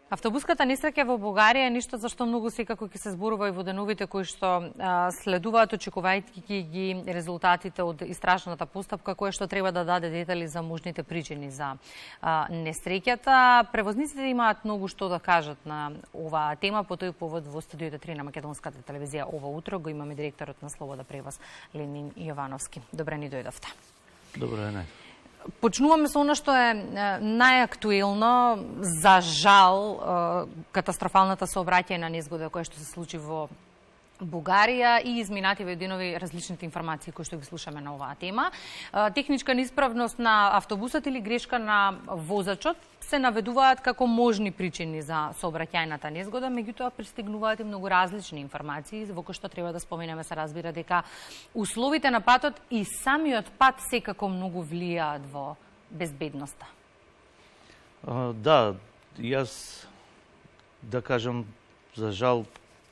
Автобуската несреќа во Бугарија е ништо за што многу секако ќе се зборува и во деновите кои што следуваат, очекувајќи ги резултатите од истражната постапка, која што треба да даде детали за можните причини за несреќата. Превозниците имаат многу што да кажат на оваа тема. По тој повод во студиото 3 на Македонската телевизија ова утро го имаме директорот на Слобода превоз Ленин Јовановски. Добре ни дојдовте. Добро е. Почнуваме со она што е најактуелно, за жал, катастрофалната сообраќајна незгода која што се случи во Бугарија и изминативе денови различните информации кои што ги слушаме на оваа тема. Техничка неисправност на автобусот или грешка на возачот се наведуваат како можни причини за сообраќајната незгода, меѓутоа пристигнуваат и многу различни информации, во кои што треба да споменеме, се разбира дека условите на патот и самиот пат секако многу влијаат во безбедноста. Да, јас да кажам, за жал,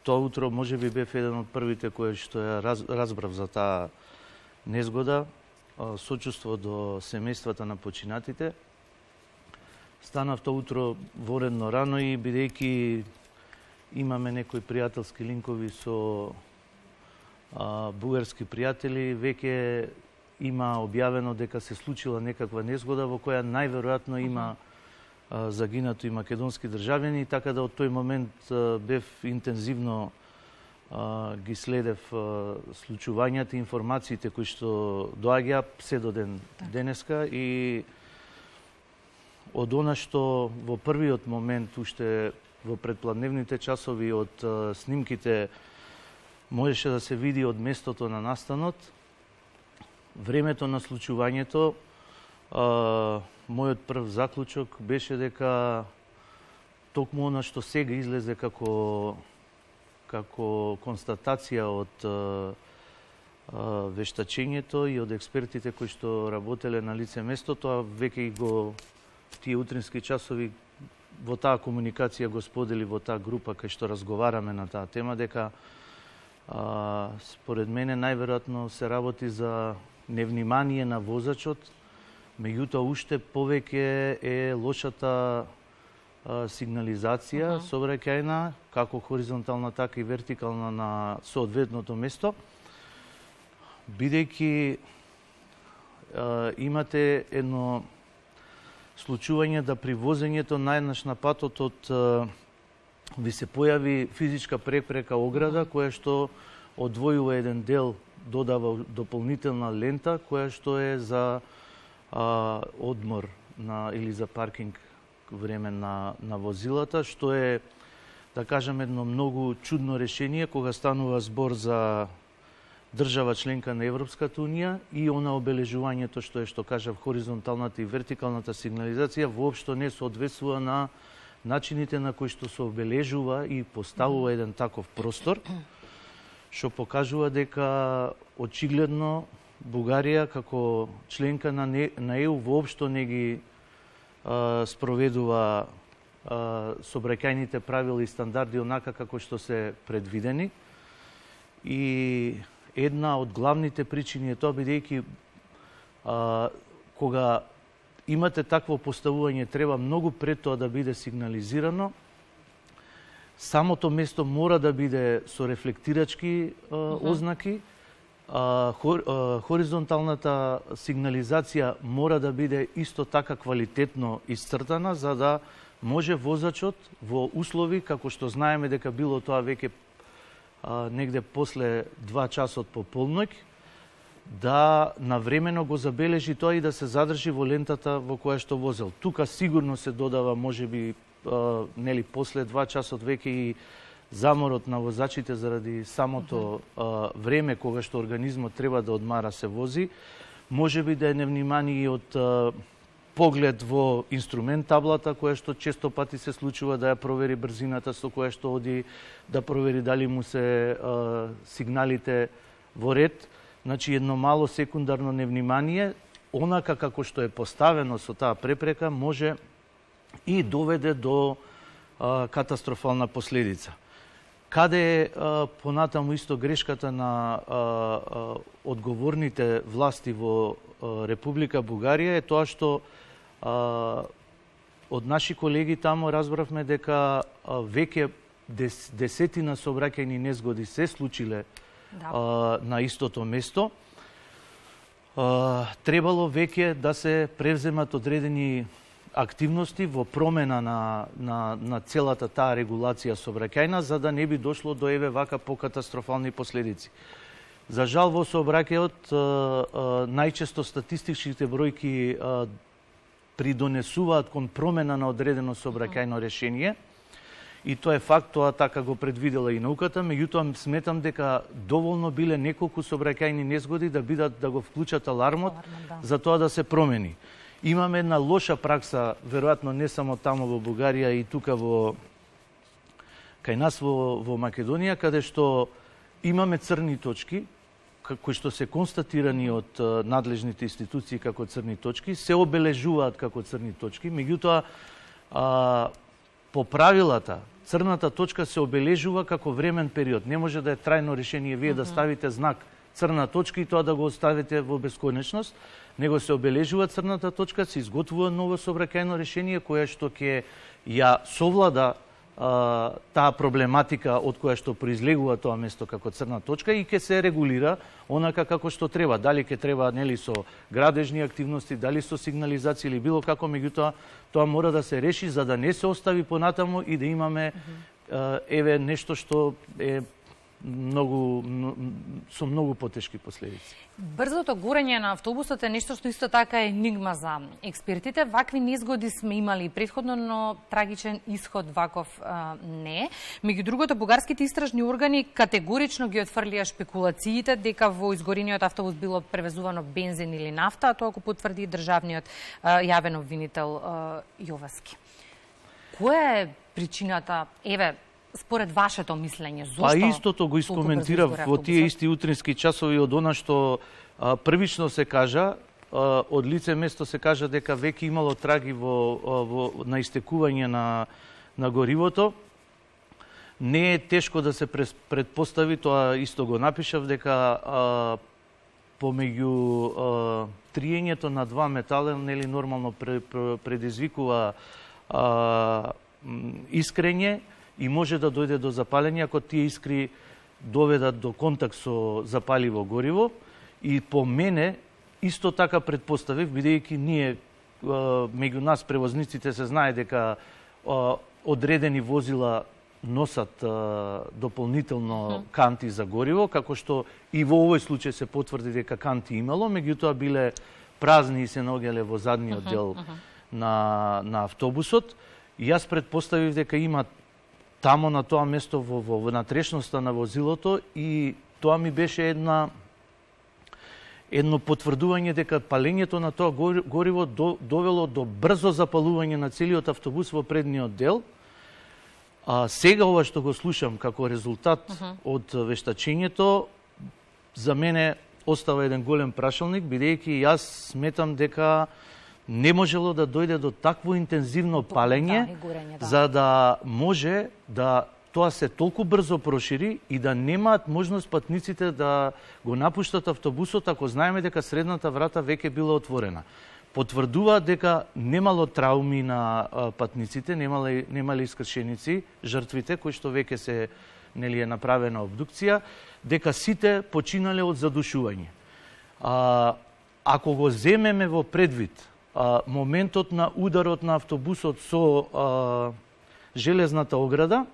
тоа утро може би бев еден од првите кои што ја разбрав за таа незгода. Сочувство до семејствата на починатите. Станав тоа утро воредно рано и бидејќи имаме некои пријателски линкови со бугарски пријатели, веќе има објавено дека се случила некаква незгода во која најверојатно има загинато и македонски државјани, така да од тој момент бев интензивно ги следев случувањата, информациите кои што доаѓа се до денеска и од она што во првиот момент, уште во предпладневните часови од снимките можеше да се види од местото на настанот, времето на случувањето, мојот прв заклучок беше дека токму она што сега излезе како констатација од вештачењето и од експертите кои што работеле на лице место, тоа веќе го тие утрински часови во таа комуникација го сподели во таа група кај што разговараме на таа тема, дека според мене најверојатно се работи за невнимание на возачот, меѓутоа уште повеќе е лошата сигнализација сообраќајна, како хоризонтална, така и вертикална на соодветното место, бидејќи имате едно случување да при возењето наеднаш на патот ви се појави физичка препрека ограда, која што одвојува еден дел, додава дополнителна лента, која што е за одмор или за паркинг време на возилата, што е, да кажем, едно многу чудно решение кога станува збор за држава членка на Европската унија и она обележувањето што е, што кажав, хоризонталната и вертикалната сигнализација воопшто не соодветствува на начините на кои што се обележува и поставува еден таков простор, што покажува дека очигледно Бугарија како членка на ЕУ воопшто не ги спроведува сообраќајните правила и стандарди онака како што се предвидени. И една од главните причини е тоа, бидејќи кога имате такво поставување, треба многу пред тоа да биде сигнализирано. Самото место мора да биде со рефлектирачки ознаки. Хоризонталната сигнализација мора да биде исто така квалитетно исцртана, за да може возачот во услови, како што знаеме дека било тоа веќе негде после 2 часот по полноќ, да навремено го забележи тоа и да се задржи во лентата во која што возел. Тука сигурно се додава, можеби, нели, после 2 часот веќе и заморот на возачите заради самото време кога што организмот треба да одмара се вози. Може би да е невнимание од поглед во инструмент таблата, која што често пати се случува да ја провери брзината со која што оди, да провери дали му се сигналите во ред. Значи, едно мало секундарно невнимание, онака како што е поставено со таа препрека, може и доведе до катастрофална последица. Каде е понатаму исто грешката на одговорните власти во Република Бугарија е тоа што од наши колеги таму разбравме дека веќе десетина сообраќајни незгоди се случиле на истото место. Требало веќе да се превземат одредени активности во промена на целата таа регулација сообраќајна, за да не би дошло до вака покатастрофални последици. За жал во сообраќајот најчесто статистичките бројки придонесуваат кон промена на одредено сообраќајно решение, и тоа е факт, тоа така го предвидела и науката, меѓутоа сметам дека доволно биле неколку сообраќајни незгоди да го вклучат алармот за тоа да се промени. Имаме една лоша пракса, веројатно не само таму во Бугарија, и тука кај нас во Македонија, каде што имаме црни точки, кои што се констатирани од надлежните институции како црни точки, се обележуваат како црни точки, меѓутоа по правилата црната точка се обележува како времен период. Не може да е трајно решение вие да ставите знак црна точка и тоа да го оставите во бесконечност, него се обележува црната точка, се изготвува ново сообраќајно решение кое што ќе ја совлада таа проблематика од која што произлегува тоа место како црна точка и ќе се регулира онака како што треба. Дали ќе треба со градежни активности, дали со сигнализација или било како, меѓутоа тоа мора да се реши за да не се остави понатаму и да имаме нешто што е со многу потешки последици. Брзото горење на автобусот е нешто што исто така е енигма за експертите. Вакви незгоди сме имали предходно, но трагичен исход ваков не. Меѓу другото, бугарските истражни органи категорично ги отфрлија шпекулациите дека во изгорениот автобус било превезувано бензин или нафта, а тоа го потврди државниот јавен обвинител Јоваски. Која е причината, според вашето мислење, зошто? Истото го искоментирав во тие исти утрински часови од она што првично се кажа, од лице место се кажа дека веќе имало траги на истекување на горивото. Не е тешко да се предпостави, тоа исто го напишав, дека помеѓу триењето на два метала нормално предизвикува искрење и може да дојде до запалење ако тие искри доведат до контакт со запаливо гориво. И по мене исто така предпоставив, бидејќи ние меѓу нас превозниците се знае дека одредени возила носат дополнително канти за гориво, како што и во овој случај се потврди дека канти имало, меѓутоа биле празни и се наоѓале во задниот дел на автобусот. И јас предпоставив дека има тамо на тоа место во внатрешноста на возилото, и тоа ми беше едно потврдување дека палењето на тоа гориво довело до брзо запалување на целиот автобус во предниот дел. Сега ова што го слушам како резултат од вештачењето, за мене остава еден голем прашалник, бидејќи јас сметам дека не можело да дојде до такво интензивно палење, за да може да тоа се толку брзо прошири и да немаат можност патниците да го напуштат автобусот ако знаеме дека средната врата веќе била отворена. Потврдува дека немало трауми на патниците, немале искршеници, жртвите кои што веќе се е направена обдукција, дека сите починале од задушување. Ако го земеме во предвид моментот на ударот на автобусот со железната ограда,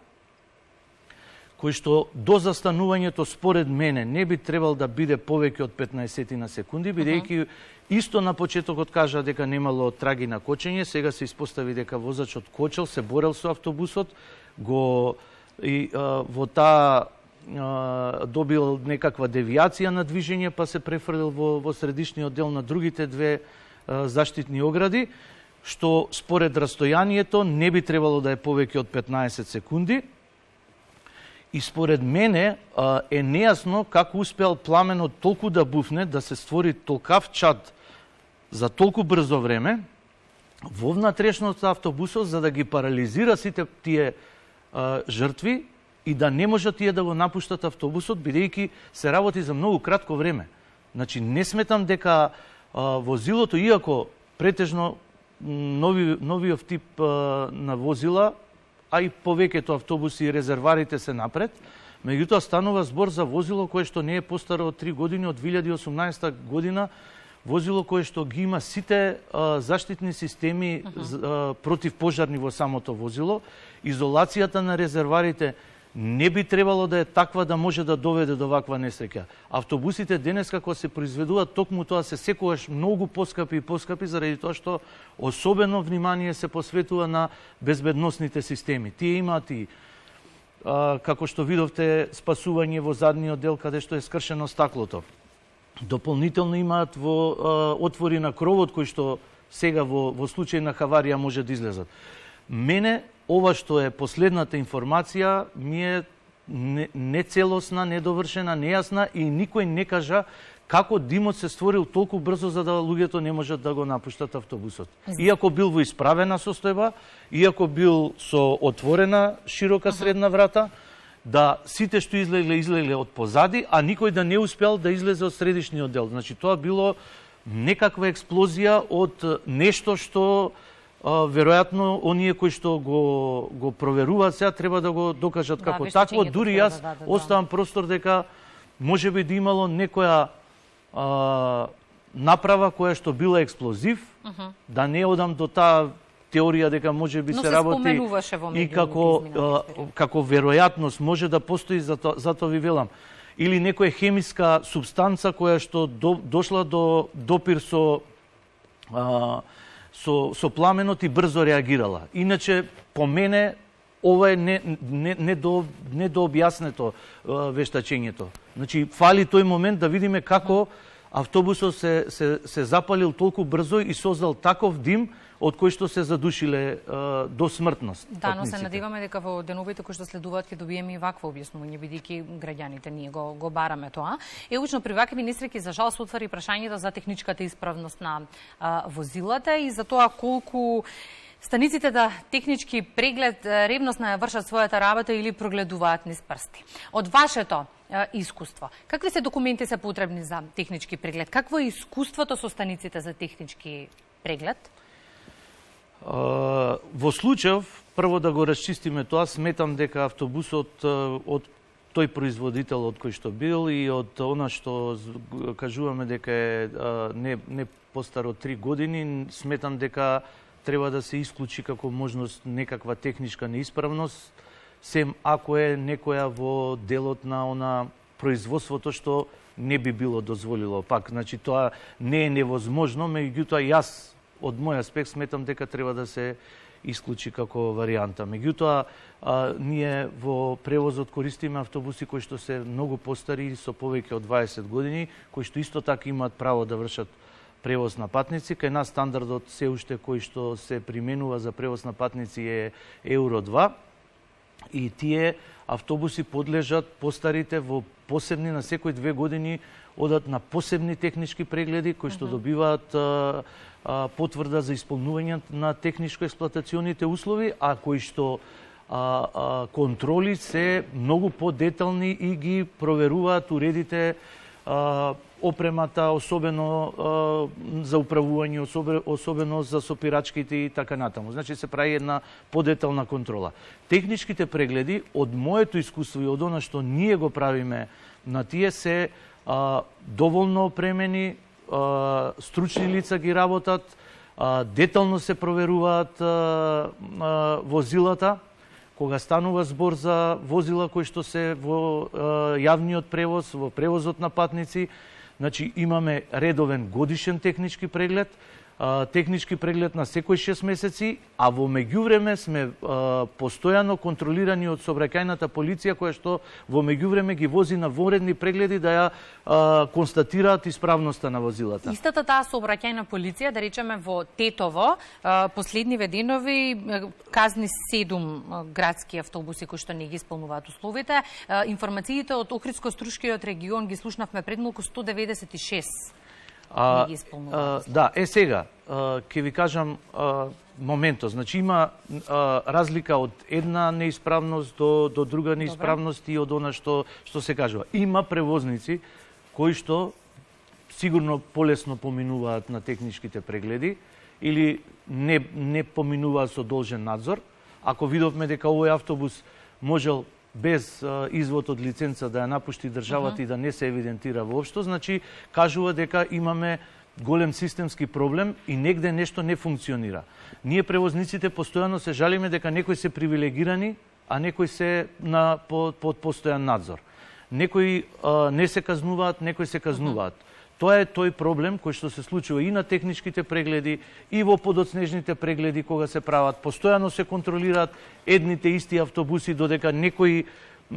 кој што до застанувањето според мене не би требал да биде повеќе од 15 на секунди, бидејќи исто на почетокот кажа дека немало траги на кочење, сега се испостави дека возачот кочел, се борел со автобусот, во таа добил некаква девијација на движење, па се префрлил во средишниот дел на другите две заштитни огради, што според растојанието не би требало да е повеќе од 15 секунди. И според мене е нејасно како успеал пламенот толку да буфне, да се створи толкав чад за толку брзо време во внатрешноста автобусот, за да ги парализира сите тие жртви и да не можат тие да го напуштат автобусот, бидејќи се работи за многу кратко време. Значи, не сметам дека возилото, иако претежно новиот тип на возила, а и повеќето автобуси и резерварите се напред. Меѓутоа станува збор за возило кое што не е постаро од 3 години, од 2018 година, возило кое што ги има сите заштитни системи против пожарни во самото возило. Изолацијата на резерварите не би требало да е таква да може да доведе до ваква несреќа. Автобусите денес како се произведуваат, токму тоа се секогаш многу поскапи и поскапи, заради тоа што особено внимание се посветува на безбедносните системи. Тие имаат и како што видовте, спасување во задниот дел каде што е скршено стаклото. Дополнително имаат во отвори на кровот кои што сега во случај на хаварија може да излезат. Мене ова што е последната информација ми е нецелосна, недовршена, нејасна и никој не кажа како димот се створил толку брзо за да луѓето не можат да го напуштат автобусот. Иако бил во исправена состојба, иако бил со отворена широка средна врата, да сите што излегле од позади, а никој да не успел да излезе од средишниот дел. Значи тоа било некаква експлозија од нешто што веројатно оние кои што го проверуваат сега треба да го докажат како такво. Дури јас оставам простор дека можеби да имало некоја направа која што била експлозив, да не одам до таа теорија дека можеби се работи и како веројатност може да постои, затоа ви велам. Или некоја хемиска субстанца која што дошла до допир со пламенот и брзо реагирала. Иначе, по мене, ова е недообјаснето вештачењето. Значи, фали тој момент да видиме како автобусот се запалил толку брзо и создал таков дим од кој што се задушиле до смртност. Да, но се надеваме дека во деновите кои што следуваат ќе добиеме и вакво објаснување, бидејќи граѓаните ние го бараме тоа. Обично при вакви несреќи за жал се отвори прашањето за техничката исправност на возилата и за тоа колку станиците да технички преглед ревносно ја вршат својата работа или прогледуваат низ прсти. Од вашето искуство, какви се документи се потребни за технички преглед? Какво е искуството со станиците за технички преглед? Во случајов, прво да го расчистиме тоа, сметам дека автобусот од тој производител од кој што бил и од она што кажуваме дека е не постар од 3 години, сметам дека треба да се исклучи како можност некаква техничка неисправност, сем ако е некоја во делот на она производството што не би било дозволило. Пак, значи тоа не е невозможно, меѓутоа јас од мој аспект сметам дека треба да се исклучи како варијанта. Меѓутоа, ние во превозот користиме автобуси кои што се многу постари, со повеќе од 20 години, кои што исто така имаат право да вршат превоз на патници. Кај нас стандардот се уште кој што се применува за превоз на патници е Евро 2 и тие автобуси подлежат постарите во посебни на секој 2 години одат на посебни технички прегледи кои што добиваат потврда за исполнување на техничко-експлоатационите услови, а кои што контроли се многу подетални и ги проверуваат уредите, опремата, особено за управување, особено за сопирачките и така натаму. Значи се прави една подетална контрола. Техничките прегледи, од моето искуство и од она што ние го правиме на тие, се доволно опремени, стручни лица ги работат, детално се проверуваат возилата. Кога станува збор за возила кои што се во јавниот превоз, во превозот на патници, значи имаме редовен годишен технички преглед, технички преглед на секој 6 месеци, а во меѓувреме сме постојано контролирани од сообраќајната полиција која што во меѓувреме ги вози на вонредни прегледи да ја констатираат исправноста на возилата. Истата таа сообраќајна полиција, да речеме во Тетово, последниве денови казни 7 градски автобуси кои што не ги исполнуваат условите. Информациите од Охридско-Струшкиот регион ги слушнавме пред малку 196. Да, сега, ќе ви кажам моментот. Значи има разлика од една неисправност до друга неисправност и од она што се кажува. Има превозници кои што сигурно полесно поминуваат на техничките прегледи или не поминуваат со должен надзор. Ако видовме дека овој автобус можел без извод од лиценца да ја напушти државата и да не се евидентира воопшто, значи кажува дека имаме голем системски проблем и негде нешто не функционира. Ние превозниците постојано се жалиме дека некои се привилегирани, а некои се под постојан надзор. Некои не се казнуваат, некои се казнуваат. Тоа е тој проблем кој што се случува и на техничките прегледи, и во подоцнежните прегледи кога се прават. Постојано се контролираат едните исти автобуси, додека некои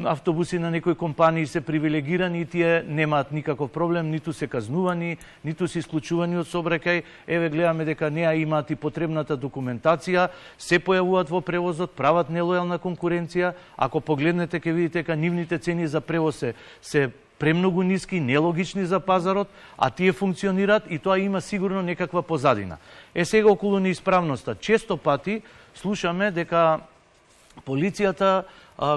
автобуси на некои компании се привилегирани и тие немаат никаков проблем, ниту се казнувани, ниту се исклучувани од сообраќај. Еве гледаме дека неа имаат и потребната документација, се појавуваат во превозот, прават нелојална конкуренција. Ако погледнете ќе видите дека нивните цени за превоз се премногу ниски, нелогични за пазарот, а тие функционираат и тоа има сигурно некаква позадина. Сега околу неисправноста. Често пати слушаме дека полицијата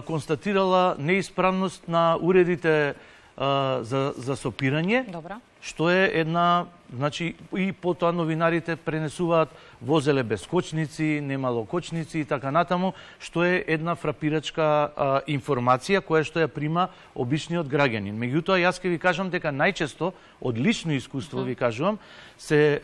констатирала неисправност на уредите за сопирање, што е една, значи, и потоа новинарите пренесуваат возеле без кочници, немало кочници и така натаму, што е една фрапирачка информација која што ја прима обичниот граѓанин. Меѓутоа, јас ќе ви кажам дека најчесто, од лично искуство ви кажувам, се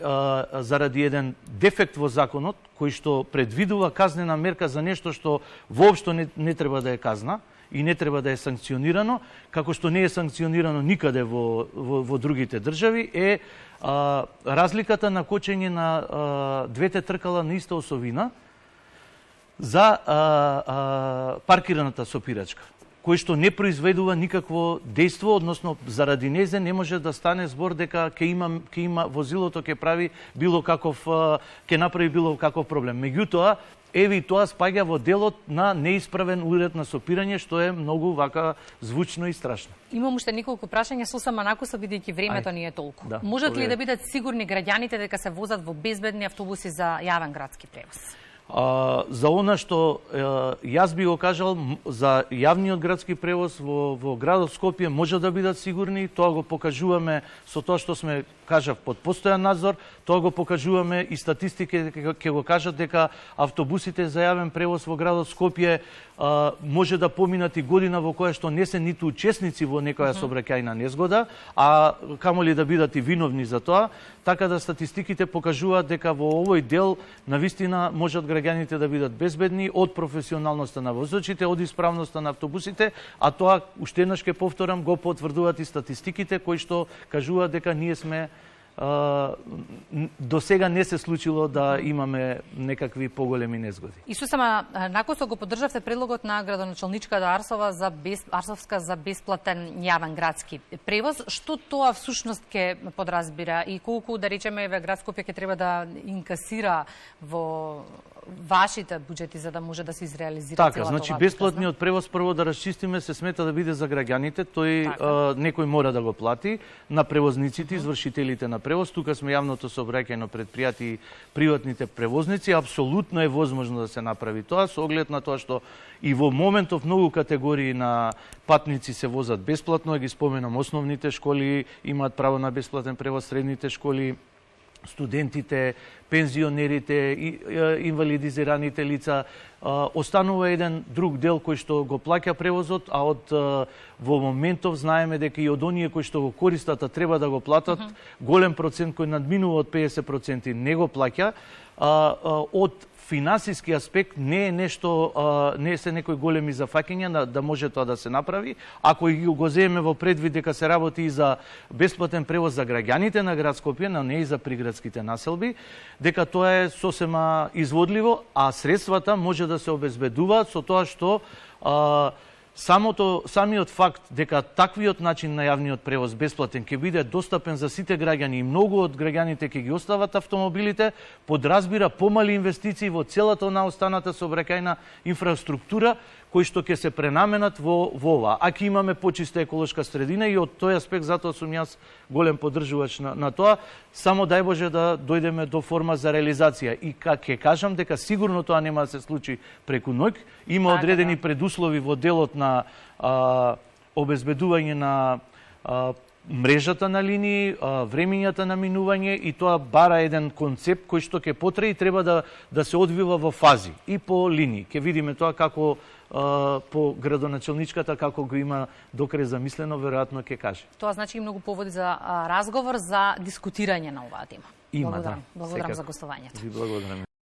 заради еден дефект во законот, кој што предвидува казнена мерка за нешто што воопшто не треба да е казна, и не треба да е санкционирано, како што не е санкционирано никаде во другите држави, е разликата на кочење на двете тркала на иста осовина за паркираната сопирачка, кој што не произведува никакво дејство, односно заради незе не може да стане збор дека ќе има возилото ќе прави било каков ќе направи било каков проблем. Меѓутоа, еве и тоа спаѓа во делот на неисправен уред на сопирање, што е многу вака звучно и страшно. Имам уште неколку прашања, сосема накуса, бидејќи времето ни е толку. Можат ли да бидат сигурни граѓаните дека се возат во безбедни автобуси за јавен градски превоз? За она што јас би го кажал, за јавниот градски превоз во градот Скопје може да бидат сигурни, тоа го покажуваме со тоа што сме, кажав, под постојан надзор, тоа го покажуваме и статистики ќе го кажат дека автобусите за јавен превоз во градот Скопје може да поминат и година во која што не се ниту учесници во некоја сообраќајна незгода, а камоли да бидат и виновни за тоа, така да статистиките покажуваат дека во овој дел навистина можат граѓаните да бидат безбедни од професионалноста на возачите, од исправноста на автобусите, а тоа, уште еднаш ќе повторам, го потврдуваат и статистиките кои што кажуваат дека ние сме до сега не се случило да имаме некакви поголеми незгоди. И сосема накусо го поддржавте предлогот на градоначалничката Арсовска за бесплатен јавен градски превоз. Што тоа всушност ќе подразбира и колку, да речеме, град Скопје ќе треба да инкасира во вашите буџети за да може да се изреализира целата така, значи бесплатниот превоз, прво да расчистиме, се смета да биде за граѓаните, тој некој мора да го плати на превозниците, извршителите на превоз. Тука сме јавното сообраќајно предпријатие и приватните превозници. Апсолутно е возможно да се направи тоа, со оглед на тоа што и во моментов многу категории на патници се возат бесплатно, ги споменам основните школи имаат право на бесплатен превоз, средните школи, студентите, пензионерите, инвалидизираните лица. Останува еден друг дел кој што го плаќа превозот, а во моментов знаеме дека и од оние кои што го користат, а треба да го платат, голем процент кој надминува од 50% не го плаќа. Од финансиски аспект не е нешто, не се некои големи зафаќања да може тоа да се направи. Ако и го земеме во предвид дека се работи и за бесплатен превоз за граѓаните на град Скопје, но не и за приградските населби, дека тоа е сосема изводливо, а средствата може да се обезбедуваат со тоа што самиот факт дека таквиот начин на јавниот превоз бесплатен ќе биде достапен за сите граѓани и многу од граѓаните ќе ги остават автомобилите, подразбира помали инвестиции во целата останата сообраќајна инфраструктура кои што ќе се пренаменат во ова. А ќе имаме почиста еколошка средина и од тој аспект затоа сум јас голем поддржувач на тоа. Само дај Боже да дојдеме до форма за реализација. И ќе кажам дека сигурно тоа нема да се случи преку ноќ. Има одредени предуслови во делот на обезбедување на мрежата на линии, времењата на минување, и тоа бара еден концепт кој што ќе потреби, треба да се одвива во фази и по линии. Ќе видиме тоа како по градоначалничката, како го има докрај замислено, веројатно ќе каже. Тоа значи и многу поводи за разговор, за дискутирање на оваа тема. Има, Благодарам за гостувањето. Ви благодарам.